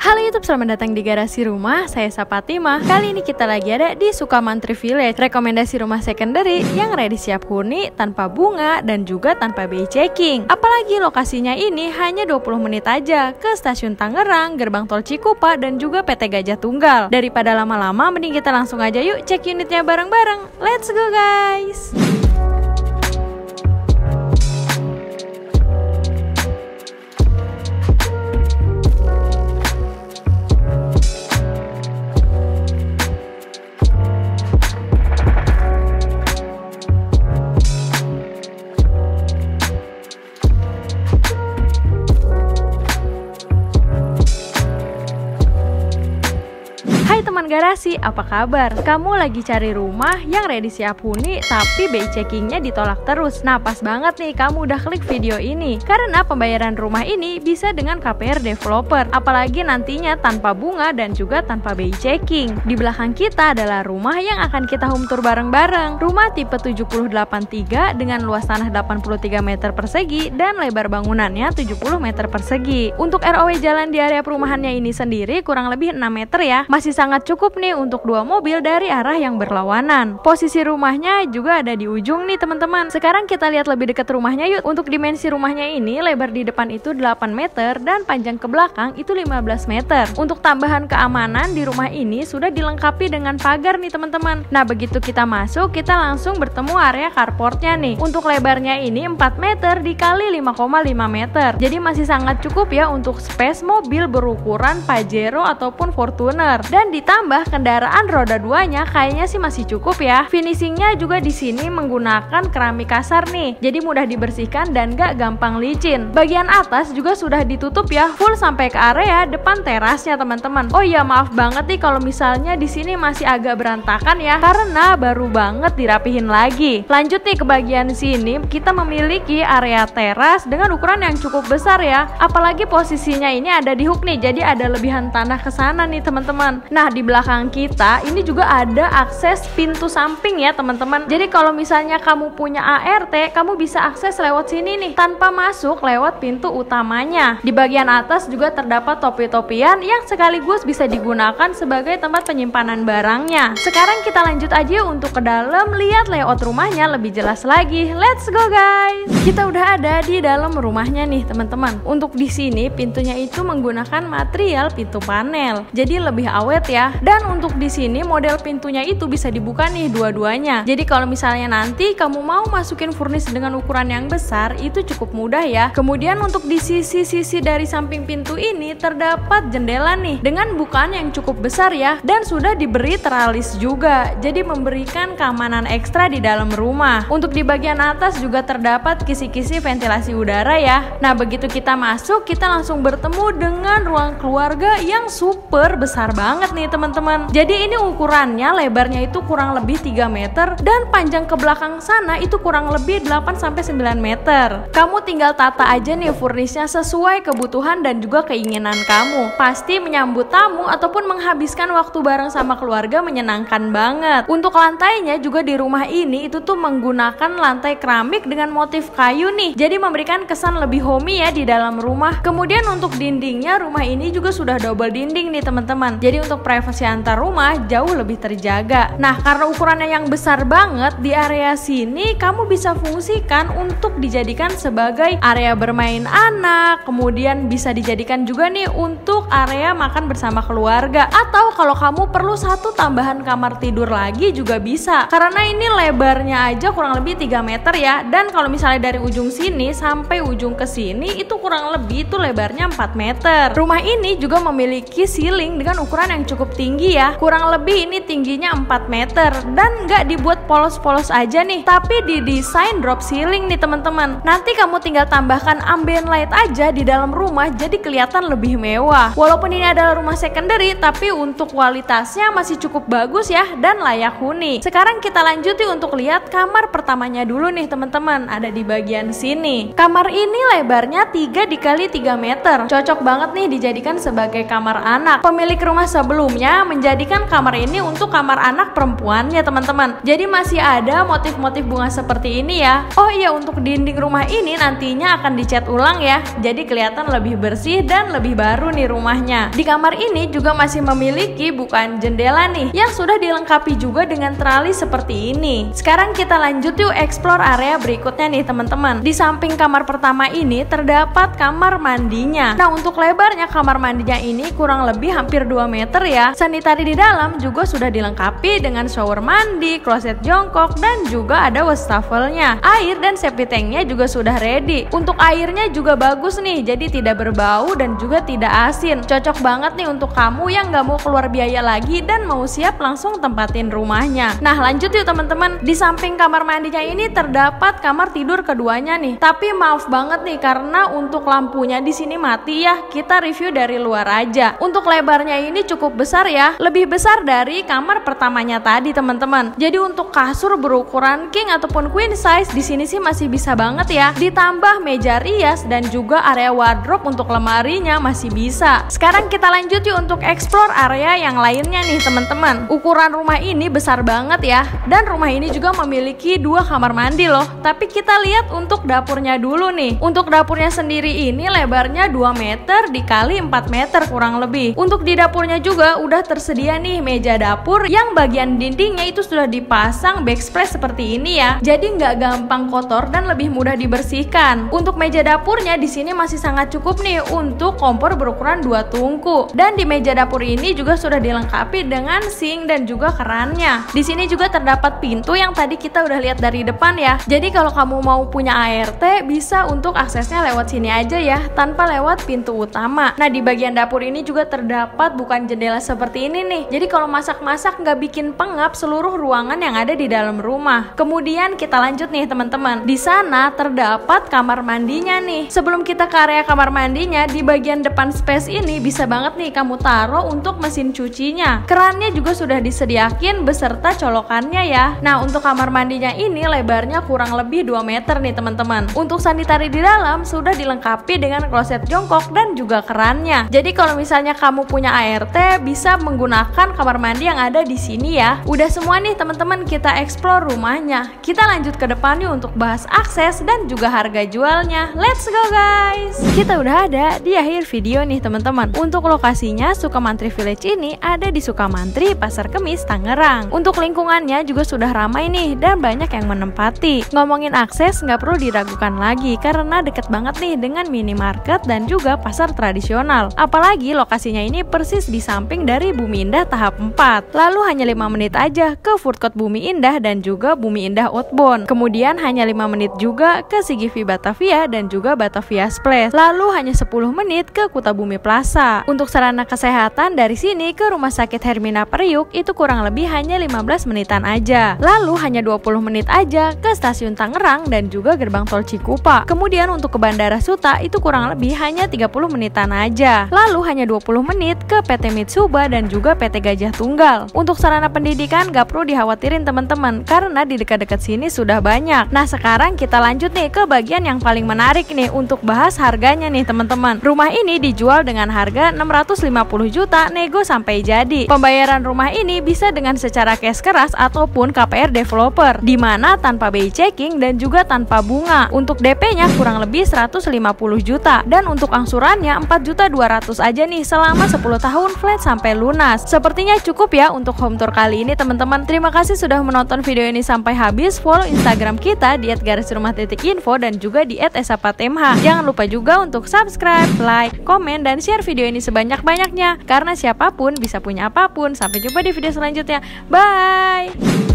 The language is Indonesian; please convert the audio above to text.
Halo YouTube, selamat datang di Garasi Rumah. Saya Sapatima. Kali ini kita lagi ada di Sukamantri Village. Rekomendasi rumah secondary yang ready siap huni, tanpa bunga dan juga tanpa BI checking. Apalagi lokasinya ini hanya 20 menit aja ke Stasiun Tangerang, Gerbang Tol Cikupa dan juga PT Gajah Tunggal. Daripada lama-lama, mending kita langsung aja yuk cek unitnya bareng-bareng. Let's go guys. Hai teman garasi, apa kabar? Kamu lagi cari rumah yang ready siap huni tapi BI checkingnya ditolak terus. Nah pas banget nih kamu udah klik video ini, karena pembayaran rumah ini bisa dengan KPR developer, apalagi nantinya tanpa bunga dan juga tanpa BI checking. Di belakang kita adalah rumah yang akan kita home tour bareng-bareng. Rumah tipe 78-3 dengan luas tanah 83 meter persegi dan lebar bangunannya 70 meter persegi. Untuk ROW jalan di area perumahannya ini sendiri kurang lebih 6 meter ya. Masih sangat cukup nih untuk 2 mobil dari arah yang berlawanan. Posisi rumahnya juga ada di ujung nih teman-teman. Sekarang kita lihat lebih dekat rumahnya yuk. Untuk dimensi rumahnya ini, lebar di depan itu 8 meter dan panjang ke belakang itu 15 meter. Untuk tambahan keamanan di rumah ini sudah dilengkapi dengan pagar nih teman-teman. Nah begitu kita masuk, kita langsung bertemu area carportnya nih. Untuk lebarnya ini 4 meter dikali 5,5 meter. Jadi masih sangat cukup ya untuk space mobil berukuran Pajero ataupun Fortuner. Dan ditambah kendaraan roda 2-nya kayaknya sih masih cukup ya. Finishingnya juga di sini menggunakan keramik kasar nih, jadi mudah dibersihkan dan gak gampang licin. Bagian atas juga sudah ditutup ya, full sampai ke area depan terasnya teman-teman. Oh iya maaf banget nih kalau misalnya di sini masih agak berantakan ya, karena baru banget dirapihin lagi. Lanjut nih ke bagian sini, kita memiliki area teras dengan ukuran yang cukup besar ya. Apalagi posisinya ini ada di hook nih, jadi ada lebihan tanah ke sana nih teman-teman. Nah di belakang kita ini juga ada akses pintu samping ya teman-teman. Jadi kalau misalnya kamu punya ART, kamu bisa akses lewat sini nih tanpa masuk lewat pintu utamanya. Di bagian atas juga terdapat topi-topian yang sekaligus bisa digunakan sebagai tempat penyimpanan barangnya. Sekarang kita lanjut aja untuk ke dalam, lihat layout rumahnya lebih jelas lagi. Let's go guys. Kita udah ada di dalam rumahnya nih teman-teman. Untuk di sini pintunya itu menggunakan material pintu panel, jadi lebih awet ya. Dan untuk di sini model pintunya itu bisa dibuka nih dua-duanya. Jadi kalau misalnya nanti kamu mau masukin furnish dengan ukuran yang besar, itu cukup mudah ya. Kemudian untuk di sisi-sisi dari samping pintu ini terdapat jendela nih dengan bukaan yang cukup besar ya, dan sudah diberi teralis juga. Jadi memberikan keamanan ekstra di dalam rumah. Untuk di bagian atas juga terdapat kisi-kisi ventilasi udara ya. Nah begitu kita masuk, kita langsung bertemu dengan ruang keluarga yang super besar banget nih teman-teman. Jadi ini ukurannya, lebarnya itu kurang lebih 3 meter dan panjang ke belakang sana itu kurang lebih 8-9 meter. Kamu tinggal tata aja nih furnishnya sesuai kebutuhan dan juga keinginan kamu. Pasti menyambut tamu ataupun menghabiskan waktu bareng sama keluarga menyenangkan banget. Untuk lantainya juga di rumah ini itu tuh menggunakan lantai keramik dengan motif kayu nih. Jadi memberikan kesan lebih homey ya di dalam rumah. Kemudian untuk dindingnya, rumah ini juga sudah double dinding nih teman-teman. Jadi untuk privasi antar rumah jauh lebih terjaga. Nah karena ukurannya yang besar banget, di area sini kamu bisa fungsikan untuk dijadikan sebagai area bermain anak, kemudian bisa dijadikan juga nih untuk area makan bersama keluarga, atau kalau kamu perlu satu tambahan kamar tidur lagi juga bisa, karena ini lebarnya aja kurang lebih 3 meter ya. Dan kalau misalnya dari ujung sini sampai ujung ke sini itu kurang lebih itu lebarnya 4 meter. Rumah ini juga memiliki ceiling dengan ukuran yang cukup tinggi ya, kurang lebih ini tingginya 4 meter dan nggak dibuat polos-polos aja nih, tapi didesain drop ceiling nih teman-teman. Nanti kamu tinggal tambahkan ambient light aja di dalam rumah jadi kelihatan lebih mewah. Walaupun ini adalah rumah secondary, tapi untuk kualitasnya masih cukup bagus ya dan layak huni. Sekarang kita lanjuti untuk lihat kamar pertamanya dulu nih teman-teman, ada di bagian sini. Kamar ini lebarnya 3 dikali 3 meter, cocok banget nih dijadikan sebagai kamar anak. Pemilik rumah sebelumnya akhirnya menjadikan kamar ini untuk kamar anak perempuannya teman-teman. Jadi masih ada motif-motif bunga seperti ini ya. Oh iya, untuk dinding rumah ini nantinya akan dicat ulang ya. Jadi kelihatan lebih bersih dan lebih baru nih rumahnya. Di kamar ini juga masih memiliki bukaan jendela nih yang sudah dilengkapi juga dengan trali seperti ini. Sekarang kita lanjut yuk explore area berikutnya nih teman-teman. Di samping kamar pertama ini terdapat kamar mandinya. Nah, untuk lebarnya kamar mandinya ini kurang lebih hampir 2 meter ya. Sanitari di dalam juga sudah dilengkapi dengan shower mandi, kloset jongkok, dan juga ada wastafelnya. Air dan septic tanknya juga sudah ready. Untuk airnya juga bagus nih, jadi tidak berbau dan juga tidak asin. Cocok banget nih untuk kamu yang gak mau keluar biaya lagi dan mau siap langsung tempatin rumahnya. Nah, lanjut yuk teman-teman. Di samping kamar mandinya ini terdapat kamar tidur keduanya nih. Tapi maaf banget nih karena untuk lampunya di sini mati ya. Kita review dari luar aja. Untuk lebarnya ini cukup besar ya, lebih besar dari kamar pertamanya tadi teman-teman. Jadi untuk kasur berukuran king ataupun queen size di sini sih masih bisa banget ya. Ditambah meja rias dan juga area wardrobe untuk lemarinya masih bisa. Sekarang kita lanjut yuk untuk explore area yang lainnya nih teman-teman. Ukuran rumah ini besar banget ya. Dan rumah ini juga memiliki 2 kamar mandi loh. Tapi kita lihat untuk dapurnya dulu nih. Untuk dapurnya sendiri ini lebarnya 2 meter dikali 4 meter kurang lebih. Untuk di dapurnya juga udah tersedia nih meja dapur yang bagian dindingnya itu sudah dipasang backsplash seperti ini ya. Jadi nggak gampang kotor dan lebih mudah dibersihkan. Untuk meja dapurnya di sini masih sangat cukup nih untuk kompor berukuran 2 tungku. Dan di meja dapur ini juga sudah dilengkapi dengan sink dan juga kerannya. Di sini juga terdapat pintu yang tadi kita udah lihat dari depan ya. Jadi kalau kamu mau punya ART bisa untuk aksesnya lewat sini aja ya, tanpa lewat pintu utama. Nah, di bagian dapur ini juga terdapat bukan jendela seperti ini nih. Jadi kalau masak-masak nggak bikin pengap seluruh ruangan yang ada di dalam rumah. Kemudian kita lanjut nih teman-teman. Di sana terdapat kamar mandinya nih. Sebelum kita ke area kamar mandinya, di bagian depan space ini bisa banget nih kamu taruh untuk mesin cucinya. Kerannya juga sudah disediakin beserta colokannya ya. Nah, untuk kamar mandinya ini lebarnya kurang lebih 2 meter nih teman-teman. Untuk sanitari di dalam sudah dilengkapi dengan kloset jongkok dan juga kerannya. Jadi kalau misalnya kamu punya ART bisa menggunakan kamar mandi yang ada di sini ya. Udah semua nih teman-teman kita explore rumahnya. Kita lanjut ke depan yuk untuk bahas akses dan juga harga jualnya. Let's go guys. Kita udah ada di akhir video nih teman-teman. Untuk lokasinya Sukamantri Village ini ada di Sukamantri, Pasar Kemis, Tangerang. Untuk lingkungannya juga sudah ramai nih dan banyak yang menempati. Ngomongin akses nggak perlu diragukan lagi karena deket banget nih dengan minimarket dan juga pasar tradisional. Apalagi lokasinya ini persis di samping dari Bumi Indah tahap 4. Lalu hanya 5 menit aja ke Food Court Bumi Indah dan juga Bumi Indah Outbound. Kemudian hanya 5 menit juga ke CGV Batavia dan juga Batavia Splash. Lalu hanya 10 menit ke Kuta Bumi Plaza. Untuk sarana kesehatan dari sini ke Rumah Sakit Hermina Priuk itu kurang lebih hanya 15 menitan aja. Lalu hanya 20 menit aja ke Stasiun Tangerang dan juga Gerbang Tol Cikupa. Kemudian untuk ke Bandara Suta itu kurang lebih hanya 30 menitan aja. Lalu hanya 20 menit ke PT Mitsuba dan juga PT Gajah Tunggal. Untuk sarana pendidikan gak perlu dikhawatirin teman-teman karena di dekat-dekat sini sudah banyak. Nah, sekarang kita lanjut nih ke bagian yang paling menarik nih untuk bahas harganya nih teman-teman. Rumah ini dijual dengan harga 650 juta nego sampai jadi. Pembayaran rumah ini bisa dengan secara cash keras ataupun KPR developer, dimana tanpa BI checking dan juga tanpa bunga. Untuk DP-nya kurang lebih 150 juta dan untuk angsurannya 4.200.000 aja nih selama 10 tahun flat sampai lunas. Sepertinya cukup ya untuk home tour kali ini teman-teman. Terima kasih sudah menonton video ini sampai habis. Follow Instagram kita di @garisrumah.info dan juga di @esapatemha. Jangan lupa juga untuk subscribe, like, komen, dan share video ini sebanyak-banyaknya karena siapapun bisa punya apapun. Sampai jumpa di video selanjutnya. Bye.